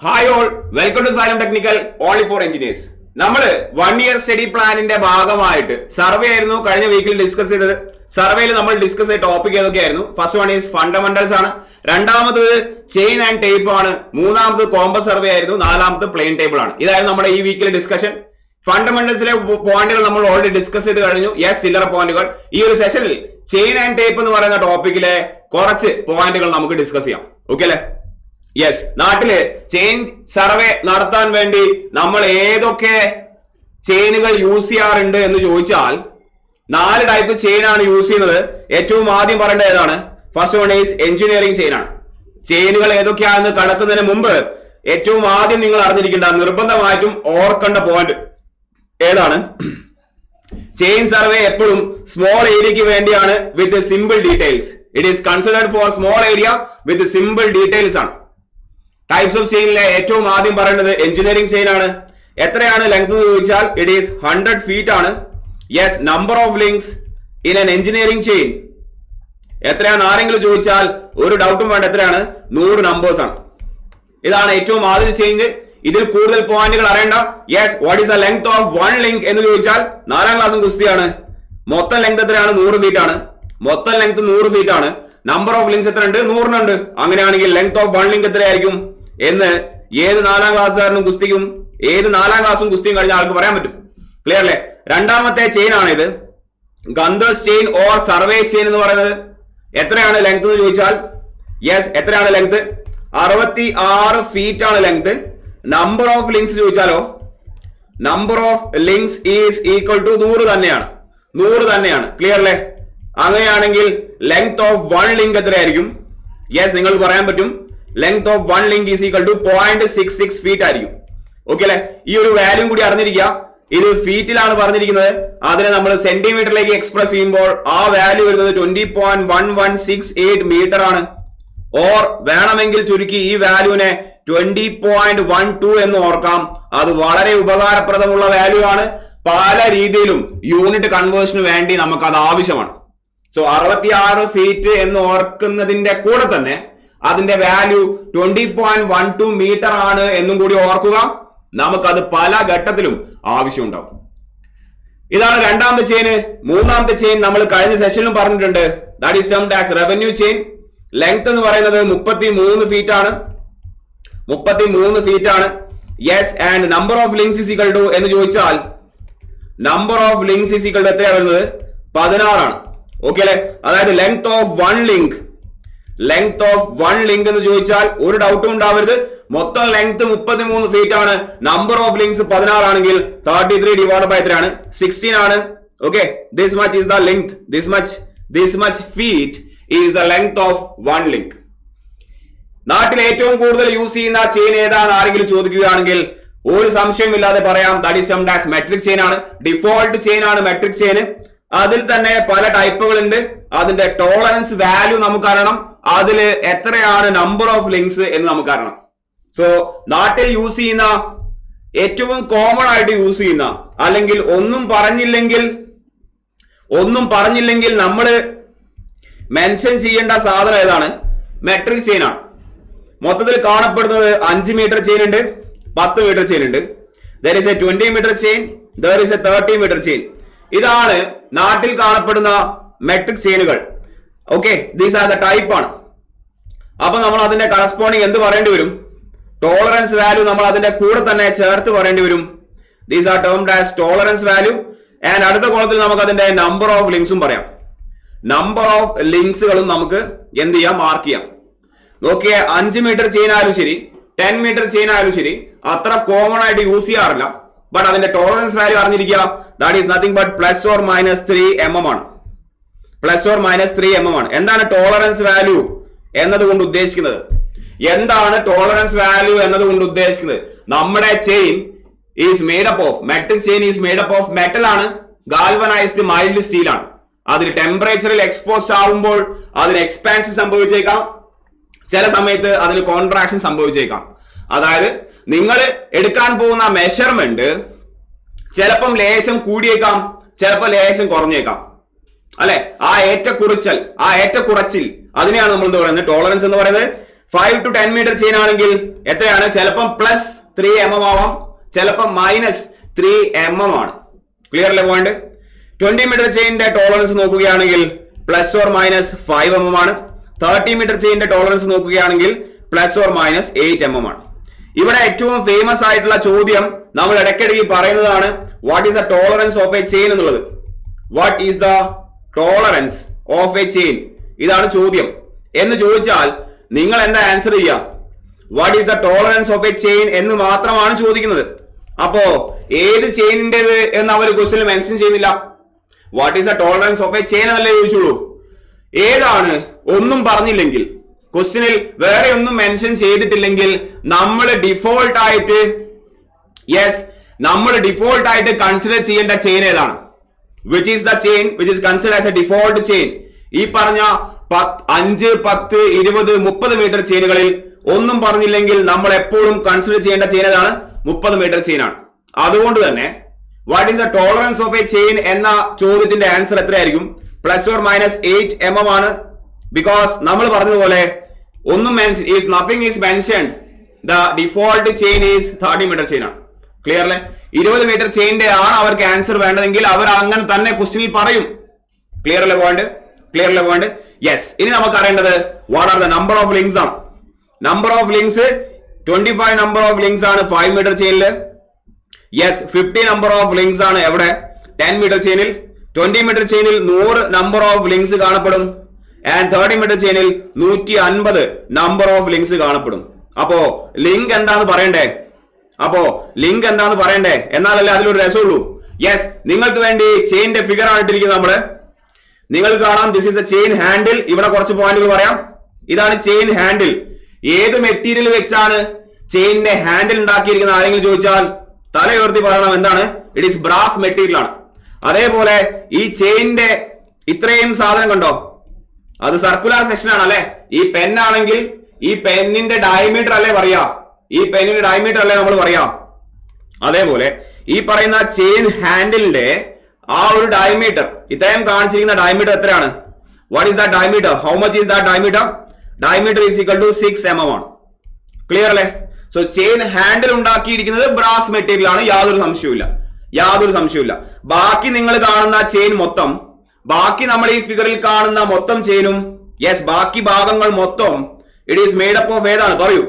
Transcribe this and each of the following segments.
Hi all, welcome to Xylem technical only for engineers. നമ്മൾ 1 year study പ്ലാനിന്റെ ഭാഗമായിട്ട് survey ആയിരുന്നു കഴിഞ്ഞ വീക്കിൽ ഡിസ്കസ് ചെയ്തത്. സർവേയിൽ നമ്മൾ ഡിസ്കസ് ചെയ്ത ടോപ്പിക് ഏതൊക്കെയായിരുന്നു? ഫസ്റ്റ് വൺ ഈസ് ഫണ്ടമെന്റൽസ് ആണ്, രണ്ടാമത് ചെയിൻ ആൻഡ് ടേപ്പ് ആണ്, മൂന്നാമത് കോമ്പസ് സർവേ ആയിരുന്നു, നാലാമത് പ്ലെയിൻ ടേബിൾ ആണ്. ഇതായിരുന്നു നമ്മുടെ ഈ വീക്കിലെ ഡിസ്കഷൻ. ഫണ്ടമെന്റൽസിലെ പോയിന്റുകൾ നമ്മൾ ഓൾറെഡി ഡിസ്കസ് ചെയ്ത് കഴിഞ്ഞു. യെസ്, ചില്ലറ പോയിന്റുകൾ. ഈ ഒരു സെഷനിൽ ചെയിൻ ആൻഡ് ടേപ്പ് എന്ന് പറയുന്ന ടോപ്പിക്കിലെ കുറച്ച് പോയിന്റുകൾ നമുക്ക് ഡിസ്കസ് ചെയ്യാം. ഓക്കെ അല്ലേ? യെസ്, നാട്ടില് ചെയിൻ സർവേ നടത്താൻ വേണ്ടി നമ്മൾ ഏതൊക്കെ ചെയിനുകൾ യൂസ് ചെയ്യാറുണ്ട് എന്ന് ചോദിച്ചാൽ 4 ടൈപ്പ് ചെയിൻ ആണ് യൂസ് ചെയ്യുന്നത്. ഏറ്റവും ആദ്യം പറയേണ്ടത് ഏതാണ്? First one is engineering chain ആണ്. ചെയിനുകൾ ഏതൊക്കെയാണെന്ന് കടക്കുന്നതിന് മുമ്പ് ഏറ്റവും ആദ്യം നിങ്ങൾ അറിഞ്ഞിരിക്കേണ്ട, നിർബന്ധമായിട്ടും ഓർക്കേണ്ട പോയിന്റ് ഏതാണ്? ചെയിൻ സർവേ എപ്പോഴും സ്മോൾ ഏരിയക്ക് വേണ്ടിയാണ് വിത്ത് simple details. It is considered four small area with simple details ആണ്. ടൈപ്സ് ഓഫ് ചെയിനിലെ ഏറ്റവും ആദ്യം പറയുന്നത് എഞ്ചിനീയറിംഗ് ചെയിൻ ആണ്. എത്രയാണ് ലെങ്ത് എന്ന് ചോദിച്ചാൽ ഇറ്റ് ഈസ് 100 feet ആണ്. Yes, number of links in N engineering chain എത്രയാണ് ആരെങ്കിലും ചോദിച്ചാൽ ഒരു ഡൗട്ടും വേണ്ട, എത്രയാണ്? 100 നമ്പേഴ്സ് ആണ്. ഇതാണ് ഏറ്റവും ആദ്യം ചേഞ്ച്. ഇതിൽ കൂടുതൽ പോയിന്റുകൾ അറിയേണ്ട. Yes, what is the length of 1 link എന്ന് ചോദിച്ചാൽ 4ാം ക്ലാസ്സും ഗുസ്തിയാണ്. മൊത്തം ലെങ്ത് എത്രയാണ്? 100 feet ആണ്. മൊത്തം ലെങ്ത് 100 feet ആണ്. നമ്പർ ഓഫ് ലിങ്ക്സ് എത്ര ഉണ്ട്? 100 ഉണ്ട്. അങ്ങനെയാണെങ്കിൽ ലെങ്ത് ഓഫ് 1 ലിങ്ക് എത്രയായിരിക്കും എന്ന് ഏത് 4ാം ക്ലാസ്സുകാരനും ഗുസ്തിക്കും, ഏത് 4ാം ക്ലാസ്സും ഗുസ്തിയും കഴിഞ്ഞ ആൾക്ക് പറയാൻ പറ്റും. ക്ലിയർ അല്ലേ? രണ്ടാമത്തെ ചെയിൻ ആണ് ഇത്, Gunter's chain or surveyor's chain എന്ന് പറയുന്നത്. എത്രയാണ് ലെങ്ത് എന്ന് ചോദിച്ചാൽ യെസ്, എത്രയാണ് ലെങ്ത്? 66 feet ആണ് ലെങ്ത്. നമ്പർ ഓഫ് ലിങ്ക്സ് ചോദിച്ചാലോ, number of links is equal to 100 തന്നെയാണ്. 100 തന്നെയാണ്. ക്ലിയർ അല്ലേ? അങ്ങനെയാണെങ്കിൽ ലെങ്ത് ഓഫ് 1 ലിങ്ക് എത്രയായിരിക്കും? യെസ്, നിങ്ങൾക്ക് പറയാൻ പറ്റും. Length of 1 link is equal to 0.66 feet ആയിരിക്കും. ഓക്കെ അല്ലെ? ഈ ഒരു വാല്യൂ കൂടി അറിഞ്ഞിരിക്കുക. ഇത് ഫീറ്റിലാണ് പറഞ്ഞിരിക്കുന്നത്. അതിനെ നമ്മൾ സെന്റിമീറ്ററിലേക്ക് എക്സ്പ്രസ് ചെയ്യുമ്പോൾ ആ വാല്യൂ വരുന്നത് 20.1168 മീറ്റർ ആണ്. ഓർ വേണമെങ്കിൽ ചുരുക്കി ഈ വാല്യൂവിനെ 20.12 എന്ന് ഓർക്കാം. അത് വളരെ ഉപകാരപ്രദമുള്ള വാല്യൂ ആണ്. പല രീതിയിലും യൂണിറ്റ് കൺവേർഷന് വേണ്ടി നമുക്ക് അത് ആവശ്യമാണ്. സോ 66 feet എന്ന് ഓർക്കുന്നതിന്റെ കൂടെ തന്നെ അതിന്റെ വാല്യൂ 20.12 മീറ്റർ ആണ് എന്നും കൂടി ഓർക്കുക. നമുക്കത് പല ഘട്ടത്തിലും ആവശ്യമുണ്ടാവും. ഇതാണ് രണ്ടാമത്തെ ചെയിൻ. മൂന്നാമത്തെ ചെയിൻ നമ്മൾ കഴിഞ്ഞ സെഷനിലും പറഞ്ഞിട്ടുണ്ട്. That is termed as revenue chain. Length എന്ന് പറയുന്നത് 33 feet ആണ്. 33 feet ആണ്. Yes, and number of links is equal to എന്ന് ചോദിച്ചാൽ number of links is equal to എത്രയാണ് വരുന്നത്? 16 ആണ്. ഓക്കെ അല്ലെ? അതായത് length of 1 link, length of 1 link എന്ന് ചോദിച്ചാൽ ഒരു ഡൗട്ടും ഉണ്ടാവരുത്. മൊത്തം ലെങ്ത് 33 feet ആണ്. നമ്പർ ഓഫ് ലിങ്ക്സ് 16 ആണെങ്കിൽ 33 ഡിവൈഡ് ബൈ എത്രയാണ്? 16 ആണ്. Okay, this much is the length, this much feet is the length of 1 link. നാട്ടിൽ ഏറ്റവും കൂടുതൽ യൂസ് ചെയ്യുന്ന ചെയിൻ ഏതാണെന്ന് ആരെങ്കിലും ചോദിക്കുകയാണെങ്കിൽ ഒരു സംശയമില്ലാതെ പറയാം, that is termed as metric chain ആണ്. ഡിഫോൾട്ട് ചെയിൻ ആണ് മെട്രിക് ചെയിൻ. അതിൽ തന്നെ പല ടൈപ്പുകൾ ഉണ്ട്. അതിന്റെ ടോളറൻസ് വാല്യൂ നമുക്ക് അറിയണം. അതിൽ എത്രയാണ് നമ്പർ ഓഫ് ലിങ്ക്സ് എന്ന് നമുക്ക് അറിയണം. സോ നാട്ടിൽ യൂസ് ചെയ്യുന്ന ഏറ്റവും കോമൺ ആയിട്ട് യൂസ് ചെയ്യുന്ന, അല്ലെങ്കിൽ ഒന്നും പറഞ്ഞില്ലെങ്കിൽ നമ്മൾ മെൻഷൻ ചെയ്യേണ്ട സാധനം ഏതാണ്? മെട്രിക് ചെയിൻ ആണ്. മൊത്തത്തിൽ കാണപ്പെടുന്നത് 5 മീറ്റർ ചെയിൻ ഉണ്ട്, 10 മീറ്റർ ചെയിൻ ഉണ്ട്. There is a 20 metre chain, there is a 30 metre chain. ഇതാണ് നാട്ടിൽ കാണപ്പെടുന്ന മെട്രിക് ചെയിനുകൾ. Okay, these are the type ആണ്. അപ്പൊ നമ്മൾ അതിന്റെ കറസ്പോണ്ടിങ് എന്ത് പറയേണ്ടി വരും? ടോളറൻസ് വാല്യൂ നമ്മൾ അതിന്റെ കൂടെ തന്നെ ചേർത്ത് പറയേണ്ടി വരും. These are termed as tolerance value. And അടുത്ത കോളത്തിൽ നമുക്ക് അതിന്റെ നമ്പർ ഓഫ് ലിങ്ക്സും പറയാം. നമ്പർ ഓഫ് ലിങ്ക്സുകളും നമുക്ക് എന്ത് ചെയ്യാം? മാർക്ക് ചെയ്യാം. നോക്കിയേ, 5 മീറ്റർ ചെയിൻ ആയാലും ശരി, 10 മീറ്റർ ചെയിൻ ആയാലും ശരി, അത്ര കോമൺ ആയിട്ട് യൂസ് ചെയ്യാറില്ല. ബട്ട് അതിന്റെ ടോളറൻസ് വാല്യൂ അറിഞ്ഞിരിക്കുക. That is nothing but +or-3 mm ആണ്. +or-3 mm ആണ്. എന്താണ് ടോളറൻസ് വാല്യൂ എന്നതുകൊണ്ട് ഉദ്ദേശിക്കുന്നത്? എന്താണ് ടോളറൻസ് വാല്യൂ എന്നതുകൊണ്ട് ഉദ്ദേശിക്കുന്നത്? നമ്മുടെ chain is made up of, metric chain is made up of metal ആണ്. ഗാൽവനൈസ്ഡ് മൈൽഡ് സ്റ്റീൽ ആണ്. അതിന് ടെമ്പറേച്ചറിൽ എക്സ്പോസ് ആവുമ്പോൾ അതിന് എക്സ്പാൻഷൻ സംഭവിച്ചേക്കാം. ചില സമയത്ത് അതിന് കോൺട്രാക്ഷൻ സംഭവിച്ചേക്കാം. അതായത് നിങ്ങൾ എടുക്കാൻ പോകുന്ന മെഷർമെന്റ് ചിലപ്പം ലേശം കൂടിയേക്കാം, ചിലപ്പോൾ ലേശം കുറഞ്ഞേക്കാം. അല്ലെ? ആ ഏറ്റക്കുറച്ചിൽ അതിനെയാണ് നമ്മൾ എന്ത് പറയുന്നത്? ടോളറൻസ് എന്ന് പറയുന്നത്. 5 to 10 മീറ്റർ ചെയിൻ ആണെങ്കിൽ എത്രയാണ്? ചിലപ്പം +3 mm ആവാം, ചിലപ്പം -3 mm ആണ്. ക്ലിയർ അല്ലേ പോയിന്റ്? 20 മീറ്റർ ചെയിനിന്റെ ടോളറൻസ് നോക്കുകയാണെങ്കിൽ ±5 mm ആണ്. 30 മീറ്റർ ചെയിനിന്റെ ടോളറൻസ് നോക്കുകയാണെങ്കിൽ ±8 mm ആണ്. ഇവിടെ ഏറ്റവും ഫേമസ് ആയിട്ടുള്ള ചോദ്യം നമ്മൾ ഇടയ്ക്കിടയ്ക്ക് പറയുന്നതാണ്, what is the tolerance of a chain എന്നുള്ളത്. What is the tolerance of a chain, ഇതാണ് ചോദ്യം. എന്ന് ചോദിച്ചാൽ നിങ്ങൾ എന്താ ആൻസർ ചെയ്യുക? What is the tolerance of a chain എന്ന് മാത്രമാണ് ചോദിക്കുന്നത്. അപ്പോ ഏത് ചെയിനിന്റേത് എന്ന് അവർ ക്വസ്റ്റ്യനിൽ മെൻഷൻ ചെയ്യുന്നില്ല. What is the tolerance of a chain എന്നല്ലേ ചോദിച്ചുള്ളൂ. ഏതാണ് ഒന്നും പറഞ്ഞില്ലെങ്കിൽ, ക്വസ്റ്റ്യനിൽ വേറെ ഒന്നും മെൻഷൻ ചെയ്തിട്ടില്ലെങ്കിൽ നമ്മൾ ഡിഫോൾട്ട് ആയിട്ട് കൺസിഡർ ചെയ്യേണ്ട ചെയിൻ ഏതാണ്? Which is the chain which is consider as A default chain? ഈ പറഞ്ഞ 5, 10, 20, 30 മീറ്റർ ചെയിനുകളിൽ ഒന്നും പറഞ്ഞില്ലെങ്കിൽ നമ്മൾ എപ്പോഴും കൺസിഡർ ചെയ്യേണ്ട ചെയിൻ ഏതാണ്? 30 മീറ്റർ ചെയിൻ ആണ്. അതുകൊണ്ട് തന്നെ what is the tolerance of a chain എന്ന ചോദ്യത്തിന്റെ ആൻസർ എത്രയായിരിക്കും? +or-8 mm ആണ്. ബിക്കോസ് നമ്മൾ പറഞ്ഞതുപോലെ ഒന്നും if nothing is mentioned the default chain is 30 metre chain ആണ്. ക്ലിയർ അല്ലേ? 20 മീറ്റർ ചെയിന്റെ ആണ് അവർക്ക് ആൻസർ വേണ്ടതെങ്കിൽ അവർ അങ്ങനെ തന്നെ ക്വസ്റ്റ്യനിൽ പറയും. ക്ലിയർ അല്ലേ പോയിന്റ്? യെസ്. ഇനി നമുക്ക് അറിയേണ്ടത് what are the number of links ആണ്. Number of links 25 number of links ആണ് 5 മീറ്റർ ചെയിനിൽ. യെസ്, 50 നമ്പർ ഓഫ് ലിങ്ക്സ് ആണ് എവിടെ? 10 മീറ്റർ ചെയിനിൽ. 20 മീറ്റർ ചെയിനിൽ 100 നമ്പർ ഓഫ് ലിങ്ക്സ് കാണപ്പെടും. ആൻഡ് 30 മീറ്റർ ചെയിനിൽ 150 നമ്പർ ഓഫ് ലിങ്ക്സ് കാണപ്പെടും. അപ്പോ ലിങ്ക് എന്താന്ന് പറയണ്ടേ? എന്നാലല്ലേ അതിലൊരു രസമുള്ളൂ. യെസ്, നിങ്ങൾക്ക് വേണ്ടി ചെയിന്റെ ഫിഗർ ആണ് ഇട്ടിരിക്കുന്നത്. നമ്മള് നിങ്ങൾക്ക് കാണാം, this is A chain handle. ഇവിടെ കുറച്ച് പോയിന്റുകൾ പറയാം. ഇതാണ് ചെയിൻ ഹാൻഡിൽ. ഏത് മെറ്റീരിയൽ വെച്ചാണ് ചെയിനിന്റെ ഹാൻഡിൽ ഉണ്ടാക്കിയിരിക്കുന്നത് ആരെങ്കിലും ചോദിച്ചാൽ തല ഉയർത്തി പറയണം എന്താണ്? ഇറ്റ് ഈസ് ബ്രാസ് മെറ്റീരിയൽ ആണ്. അതേപോലെ ഈ ചെയിനിന്റെ ഇത്രയും സാധനം കണ്ടോ, അത് സർക്കുലർ സെക്ഷൻ ആണ് അല്ലെ. ഈ പെന്നാണെങ്കിൽ ഈ പെന്നിന്റെ ഡയമീറ്റർ അല്ലേ പറയാ? നമ്മൾ പറയാ. അതേപോലെ ഈ പറയുന്ന ചെയിൻ ഹാൻഡിലിന്റെ ആ ഒരു ഡയമീറ്റർ, ഇത്രയും കാണിച്ചിരിക്കുന്ന ഡയമീറ്റർ എത്രയാണ്? What is that diameter? How much is that diameter? Diameter is equal to 6 mm ആണ്. ക്ലിയർ അല്ലേ? സോ ചെയിൻ ഹാൻഡിൽ ഉണ്ടാക്കിയിരിക്കുന്നത് ബ്രാസ് മെറ്റീരിയൽ ആണ്. യാതൊരു സംശയവുമില്ല. ബാക്കി നിങ്ങൾ കാണുന്ന ചെയിൻ മൊത്തം, ബാക്കി നമ്മൾ ഈ ഫിഗറിൽ കാണുന്ന മൊത്തം ചെയിനും, യെസ്, ബാക്കി ഭാഗങ്ങൾ മൊത്തം it is made up of ഏതാണ്? പറയൂ,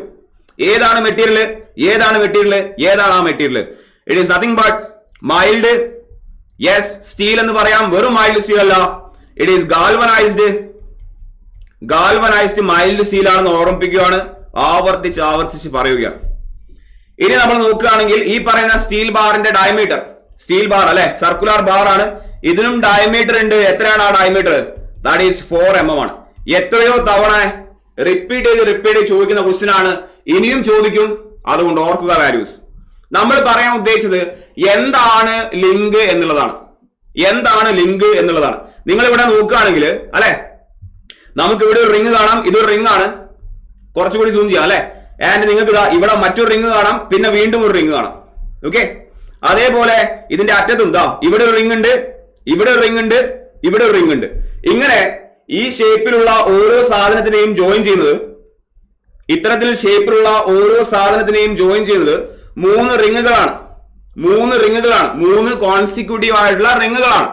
ഏതാണ് മെറ്റീരിയൽ? ഏതാണ് ആ material? It is nothing but mild, yes, steel എന്ന് പറയാം. വെറും മൈൽഡ് സ്റ്റീൽ അല്ല, it is galvanised mild steel ആണെന്ന് ഓർമ്മിപ്പിക്കുകയാണ്, ആവർത്തിച്ച് പറയുകയാണ്. ഇനി നമ്മൾ നോക്കുകയാണെങ്കിൽ ഈ പറയുന്ന സ്റ്റീൽ ബാറിന്റെ ഡയമീറ്റർ, സ്റ്റീൽ ബാർ അല്ലെ, സർക്കുലർ ബാർ ആണ്. ഇതിനും ഡയമീറ്റർ ഉണ്ട്. എത്രയാണ് ആ ഡയമീറ്റർ? ദാറ്റ് ഈസ് 4 mm ആണ്. എത്രയോ തവണ റിപ്പീറ്റ് ചെയ്ത് ചോദിക്കുന്ന ക്വസ്റ്റ്യൻ ആണ്, ഇനിയും ചോദിക്കും. അതുകൊണ്ട് ഓർക്കുക വാല്യൂസ്. നമ്മൾ പറയാൻ ഉദ്ദേശിച്ചത് എന്താണ് ലിങ്ക് എന്നുള്ളതാണ്. നിങ്ങൾ ഇവിടെ നോക്കുകയാണെങ്കിൽ അല്ലെ, നമുക്ക് ഇവിടെ ഒരു റിംഗ് കാണാം. ഇതൊരു റിംഗ് ആണ്. കുറച്ചുകൂടി സൂം ചെയ്യാം അല്ലെ. ആൻഡ് നിങ്ങൾക്ക് ഇവിടെ മറ്റൊരു റിംഗ് കാണാം, പിന്നെ വീണ്ടും ഒരു റിംഗ് കാണാം. ഓക്കെ, അതേപോലെ ഇതിന്റെ അറ്റത്തും ഇവിടെ ഒരു റിംഗ് ഉണ്ട്, ഇവിടെ ഒരു റിംഗ് ഉണ്ട്. ഇങ്ങനെ ഈ ഷേപ്പിലുള്ള ഓരോ സാധനത്തിനെയും ജോയിൻ ചെയ്യുന്നത്, ഇത്തരത്തിൽ ഷേപ്പിലുള്ള ഓരോ സാധനത്തിനെയും ജോയിൻ ചെയ്യുന്നത് 3 റിങ്ങുകളാണ്. 3 കോൺസിക്യൂട്ടീവ് ആയിട്ടുള്ള റിങ്ങുകളാണ്.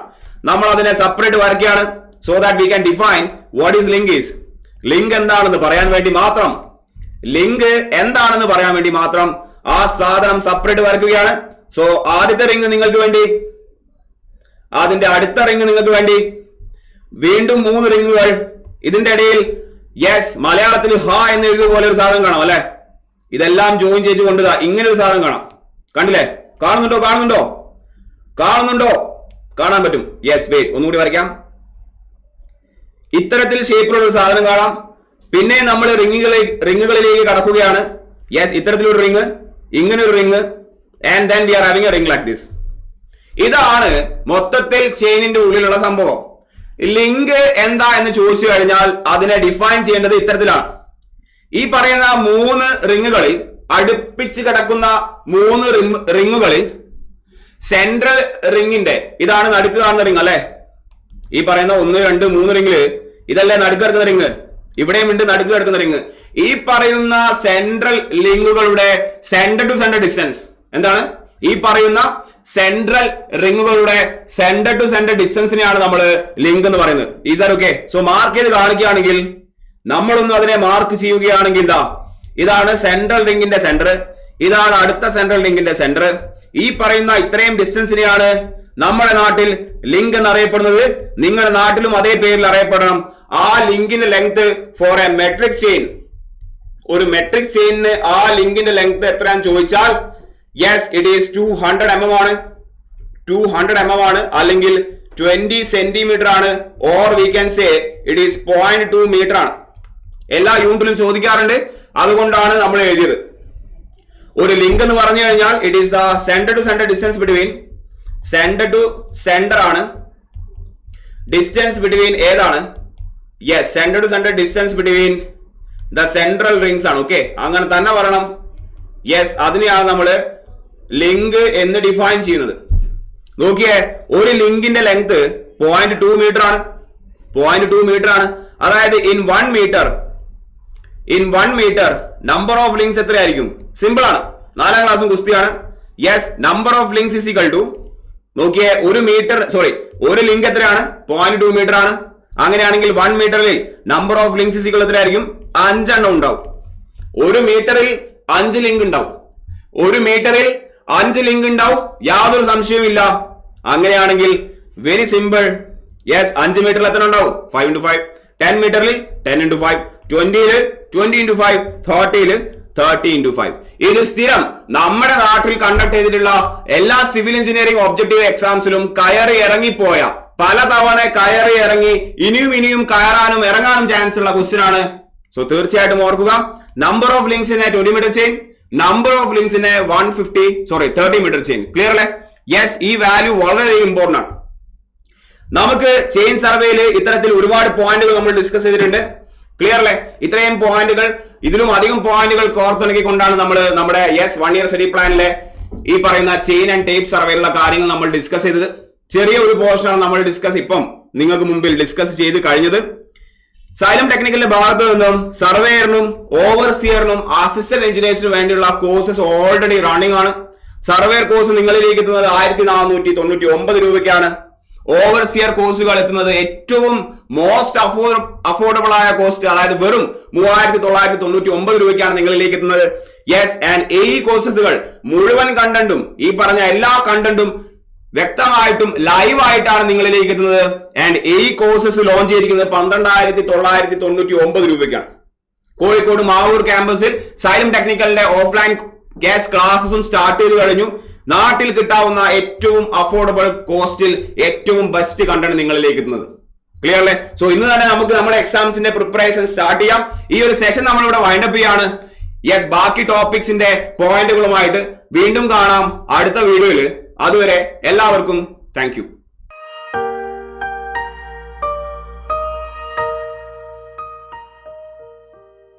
നമ്മൾ അതിനെ സെപ്പറേറ്റ് വരയ്ക്കുകയാണ്. So that we can define what is link is. Link എന്താണെന്ന് പറയാൻ വേണ്ടി മാത്രം ആ സാധനം സെപ്പറേറ്റ് വരയ്ക്കുകയാണ്. സോ ആദ്യത്തെ റിംഗ് നിങ്ങൾക്ക് വേണ്ടി, അതിന്റെ അടുത്ത റിംഗ് നിങ്ങൾക്ക് വേണ്ടി, വീണ്ടും 3 റിങ്ങുകൾ. ഇതിന്റെ ഇടയിൽ യെസ്, മലയാളത്തിൽ ഹ എന്ന് എഴുതിയ പോലെ ഒരു സാധനം കാണാം അല്ലെ. ഇതെല്ലാം ജോയിൻ ചെയ്ത് കൊണ്ടുതാ ഇങ്ങനെ ഒരു സാധനം കാണാം. കണ്ടില്ലേ? കാണുന്നുണ്ടോ? കാണാൻ പറ്റും. യെസ്, വെയിറ്റ്, ഒന്നുകൂടി വരയ്ക്കാം. ഇത്തരത്തിൽ ഷേപ്പിലുള്ള ഒരു സാധനം കാണാം. പിന്നെ നമ്മൾ റിങ്ങുകളിലേക്ക് കടക്കുകയാണ്. യെസ്, ഇത്തരത്തിലൊരു റിങ്, ഇങ്ങനെ ഒരു ring, and then we are having A ring like this. ഇതാണ് മൊത്തത്തിൽ ചെയിനിന്റെ ഉള്ളിലുള്ള സംഭവം. ലിങ്ക് എന്താ എന്ന് ചോദിച്ചു കഴിഞ്ഞാൽ അതിനെ ഡിഫൈൻ ചെയ്യേണ്ടത് ഇത്തരത്തിലാണ്. ഈ പറയുന്ന 3 റിങ്ങുകളിൽ, അടുപ്പിച്ച് കിടക്കുന്ന 3 റിങ്ങുകളിൽ സെൻട്രൽ റിങ്ങിന്റെ, ഇതാണ് നടുക്ക് കാണുന്ന റിങ് അല്ലെ. ഈ പറയുന്ന 1, 2, 3 റിങ്ങില് ഇതല്ലേ നടുക്ക് കിടക്കുന്ന റിങ്. ഇവിടെയും ഉണ്ട് നടുക്ക് കിടക്കുന്ന റിങ്. ഈ പറയുന്ന സെൻട്രൽ ലിങ്കുകളുടെ സെന്റർ ടു സെന്റർ ഡിസ്റ്റൻസ് എന്താണ്? ഈ പറയുന്ന സെൻട്രൽ റിങ്ങുകളുടെ സെന്റർ ടു സെന്റർ ഡിസ്റ്റൻസിനെയാണ് നമ്മൾ ലിങ്ക് എന്ന് പറയുന്നത്. Is are okay? So mark ചെയ്ത് കാണിക്കുകയാണെങ്കിൽ, നമ്മളൊന്ന് അതിനെ മാർക്ക് ചെയ്യുകയാണെങ്കിൽ ഇതാണ് സെൻട്രൽ റിങ്ങിന്റെ സെന്റർ, ഇതാണ് അടുത്ത സെൻട്രൽ ലിങ്കിന്റെ സെന്റർ. ഈ പറയുന്ന ഇത്രയും ഡിസ്റ്റൻസിനെയാണ് നമ്മുടെ നാട്ടിൽ ലിങ്ക് എന്നറിയപ്പെടുന്നത്. നിങ്ങളുടെ നാട്ടിലും അതേ പേരിൽ അറിയപ്പെടണം. ആ ലിങ്കിന്റെ length for a metric chain, ഒരു മെട്രിക് ചെയിനിന് ആ ലിങ്കിന്റെ ലെങ്ത് എത്രയാണെന്ന് ചോദിച്ചാൽ യെസ് ഇറ്റ് ഈസ് 200 mm ആണ്, 200 mm ആണ്, അല്ലെങ്കിൽ 20 സെന്റിമീറ്റർ ആണ്, or we can say it is 0.2 metre ആണ്. എല്ലാ യൂണിറ്റിലും ചോദിക്കാറുണ്ട്, അതുകൊണ്ടാണ് നമ്മൾ എഴുതിയത്. ഒരു ലിങ്ക് എന്ന് പറഞ്ഞു കഴിഞ്ഞാൽ it is the centre to centre distance between, centre to centre ആണ്, ഡിസ്റ്റൻസ് ബിറ്റ്വീൻ ഏതാണ്? Yes, centre to centre distance between the central rings ആണ്. ഓക്കെ, അങ്ങനെ തന്നെ പറയണം. യെസ്, അതിനെയാണ് നമ്മൾ ലിങ്ക് എന്ന് ഡിഫൈൻ ചെയ്യുന്നത്. നോക്കിയേ, ഒരു ലിങ്കിന്റെ ലെങ്ത് 0.2 മീറ്റർ ആണ്, 0.2 മീറ്റർ ആണ്. അതായത് in 1 metre number of links എത്രയായിരിക്കും? സിമ്പിൾ ആണ്, 4ാം ക്ലാസ്സും ഗുസ്തിയാണ്. Yes, number of links is equal to, നോക്കിയേ, ഒരു ലിങ്ക് എത്രയാണ്? 0.2 മീറ്റർ ആണ്. അങ്ങനെയാണെങ്കിൽ 1 മീറ്ററിൽ number of links is equal എത്രയായിരിക്കും? 5 എണ്ണം ഉണ്ടാവും. ഒരു മീറ്ററിൽ 5 ലിങ്ക് ഉണ്ടാവും, ഒരു മീറ്ററിൽ 5 ലിങ്ക് ഉണ്ടാവും, യാതൊരു സംശയവുമില്ല. അങ്ങനെയാണെങ്കിൽ വെരി സിമ്പിൾ. യെസ്, 5 മീറ്ററിൽ എത്ര ഉണ്ടാവും? 5 into 5. 10 മീറ്ററിൽ 10 into 5. 20 into 5. 30 into 5. ഇത് സ്ഥിരം നമ്മുടെ നാട്ടിൽ കണ്ടക്ട് ചെയ്തിട്ടുള്ള എല്ലാ സിവിൽ എഞ്ചിനീയറിംഗ് ഒബ്ജക്റ്റീവ് എക്സാംസിലും കയറി ഇറങ്ങിപ്പോയ, പലതവണ കയറി ഇറങ്ങി ഇനിയും കയറാനും ഇറങ്ങാനും ചാൻസ് ഉള്ള ക്വസ്റ്റ്യൻ ആണ്. സോ തീർച്ചയായിട്ടും ഓർക്കുക, number of links in 20 metre chain, number of links in 30 metre chain. Clear അല്ലേ? യെസ്, ഈ വാല്യൂ വളരെ ഇമ്പോർട്ടന്റ് ആണ്. നമുക്ക് ചെയിൻ സർവേയിൽ ഇത്തരത്തിൽ ഒരുപാട് പോയിന്റുകൾ നമ്മൾ ഡിസ്കസ് ചെയ്തിട്ടുണ്ട്. ക്ലിയർ അല്ലേ? ഇത്രയും പോയിന്റുകൾ, ഇതിലും അധികം പോയിന്റുകൾ കോർത്തിണക്കിക്കൊണ്ടാണ് നമ്മൾ നമ്മുടെ 1 year സ്റ്റഡി പ്ലാനിലെ ഈ പറയുന്ന ചെയിൻ ആൻഡ് ടേപ്പ് സർവേയിലുള്ള കാര്യങ്ങൾ നമ്മൾ ഡിസ്കസ് ചെയ്തത്. ചെറിയ ഒരു പോർഷനാണ് നമ്മൾ ഇപ്പം നിങ്ങൾക്ക് മുമ്പിൽ ഡിസ്കസ് ചെയ്ത് കഴിഞ്ഞത്. സൈലം ടെക്നിക്കലിന്റെ ഭാഗത്ത് നിന്നും സർവേയറിനും ഓവർസിയറിനും അസിസ്റ്റന്റ് എഞ്ചിനീയേഴ്സിനും വേണ്ടിയുള്ള കോഴ്സസ് ഓൾറെഡി റണ്ണിംഗ് ആണ്. സർവേയർ കോഴ്സ് നിങ്ങളിലേക്ക് എത്തുന്നത് 1499 രൂപയ്ക്കാണ്. ഓവർസിയർ കോഴ്സുകൾ എത്തുന്നത് ഏറ്റവും മോസ്റ്റ് അഫോർഡബിൾ ആയ കോസ്റ്റ്, അതായത് വെറും 3999 രൂപയ്ക്കാണ് നിങ്ങളിലേക്ക് എത്തുന്നത്. യെസ്, ആൻഡ് ഈ കോഴ്സസുകൾ മുഴുവൻ കണ്ടന്റും, ഈ പറഞ്ഞ എല്ലാ കണ്ടന്റും വ്യക്തമായിട്ടും ലൈവ് ആയിട്ടാണ് നിങ്ങളിലേക്ക് എത്തുന്നത്. ആൻഡ് ഈ കോഴ്സസ് ലോഞ്ച് ചെയ്തിരിക്കുന്നത് 12,999 രൂപയ്ക്കാണ്. കോഴിക്കോട് മാവൂർ ക്യാമ്പസിൽ സൈലം ടെക്നിക്കലിന്റെ ഓഫ്ലൈൻ ക്ലാസ്സും സ്റ്റാർട്ട് ചെയ്ത് കഴിഞ്ഞു. നാട്ടിൽ കിട്ടാവുന്ന ഏറ്റവും അഫോർഡബിൾ കോസ്റ്റിൽ ഏറ്റവും ബെസ്റ്റ് കണ്ടന്റ് നിങ്ങളിലേക്ക് എത്തുന്നത്. ക്ലിയർ അല്ലേ? സോ ഇന്ന് തന്നെ നമുക്ക് നമ്മുടെ എക്സാംസിന്റെ പ്രിപ്പറേഷൻ സ്റ്റാർട്ട് ചെയ്യാം. ഈ ഒരു സെഷൻ നമ്മളിവിടെ വൈൻഡപ്പ് ചെയ്യാണ്. യെസ്, ബാക്കി ടോപ്പിക്സിന്റെ പോയിന്റുകളുമായിട്ട് വീണ്ടും കാണാം അടുത്ത വീഡിയോയിൽ. അതുവരെ എല്ലാവർക്കും താങ്ക് യു.